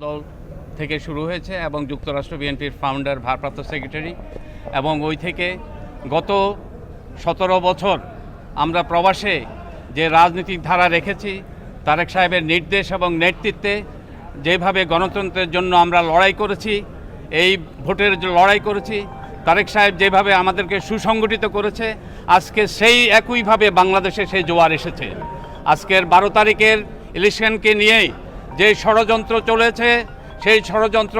দল থেকে শুরু হয়েছে এবং যুক্তরাষ্ট্র বিএনপির ফাউন্ডার ভারপ্রাপ্ত সেক্রেটারি, এবং ওই থেকে গত 17 বছর আমরা প্রবাসে যে রাজনৈতিক ধারা রেখেছি, তারেক সাহেবের নির্দেশ এবং নেতৃত্বে যেভাবে গণতন্ত্রের জন্য আমরা লড়াই করেছি, এই ভোটের লড়াই করেছি, তারেক সাহেব যেভাবে আমাদেরকে সুসংগঠিত করেছে, আজকে সেই একইভাবে বাংলাদেশে সেই জোয়ার এসেছে। আজকের 12 তারিখের ইলেকশনকে নিয়েই যে ষড়যন্ত্র চলেছে, সেই ষড়যন্ত্র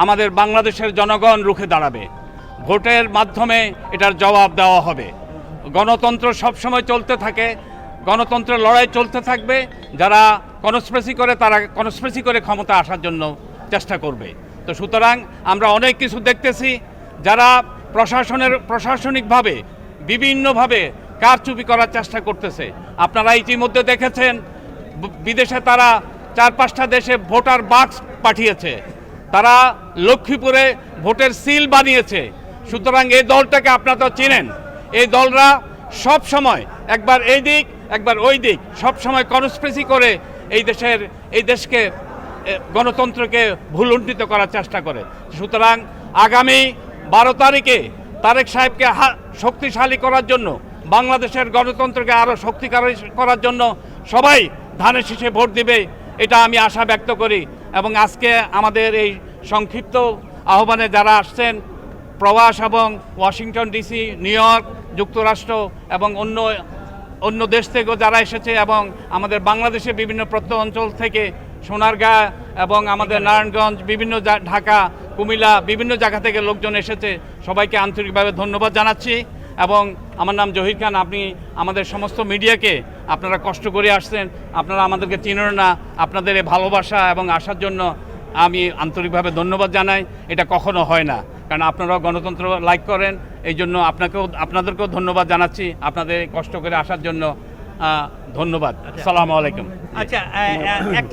আমাদের বাংলাদেশের জনগণ রুখে দাঁড়াবে। ভোটের মাধ্যমে এটার জবাব দেওয়া হবে। গণতন্ত্র সবসময় চলতে থাকে, গণতন্ত্রের লড়াই চলতে থাকবে। যারা কনস্পিরেসি করে তারা কনস্পিরেসি করে ক্ষমতা আসার জন্য চেষ্টা করবে। তো সুতরাং আমরা অনেক কিছু দেখতেছি, যারা প্রশাসনিকভাবে বিভিন্নভাবে কারচুপি করার চেষ্টা করতেছে। আপনারা ইতিমধ্যে দেখেছেন বিদেশে তারা 4-5টা দেশে ভোটার বাক্স পাঠিয়েছে, তারা লক্ষ্মীপুরে ভোটের সিল বানিয়েছে। সুতরাং এই দলটাকে আপনারা তো চিনেন, এই দলরা সব সময় একবার এই দিক একবার ওই দিক, সব সময় কনস্পিরেসি করে এই দেশকে গণতন্ত্রকে ভুলুণ্ঠিত করার চেষ্টা করে। সুতরাং আগামী 12 তারিখে তারেক সাহেবকে শক্তিশালী করার জন্য, বাংলাদেশের গণতন্ত্রকে আরও শক্তিশালী করার জন্য সবাই ধানে শীষে ভোট দিবে, এটা আমি আশা ব্যক্ত করি। এবং আজকে আমাদের এই সংক্ষিপ্ত আহ্বানে যারা আসছেন, প্রবাস এবং ওয়াশিংটন ডিসি, নিউ ইয়র্ক, যুক্তরাষ্ট্র এবং অন্য দেশ থেকেও যারা এসেছে, এবং আমাদের বাংলাদেশের বিভিন্ন প্রত্যন্ত অঞ্চল থেকে, সোনারগাঁ এবং আমাদের নারায়ণগঞ্জ, বিভিন্ন ঢাকা, কুমিল্লা, বিভিন্ন জায়গা থেকে লোকজন এসেছে, সবাইকে আন্তরিকভাবে ধন্যবাদ জানাচ্ছি। এবং আমার নাম জহির খান। আপনি আমাদের সমস্ত মিডিয়াকে আপনারা কষ্ট করে আসছেন, আপনারা আমাদেরকে চিনেন না, আপনাদের এই ভালোবাসা এবং আসার জন্য আমি আন্তরিকভাবে ধন্যবাদ জানাই। এটা কখনো হয় না, কারণ আপনারাও গণতন্ত্র লাইক করেন, এই জন্য আপনাদেরকেও ধন্যবাদ জানাচ্ছি, আপনাদের কষ্ট করে আসার জন্য ধন্যবাদ। আসসালামু আলাইকুম। আচ্ছা, একটা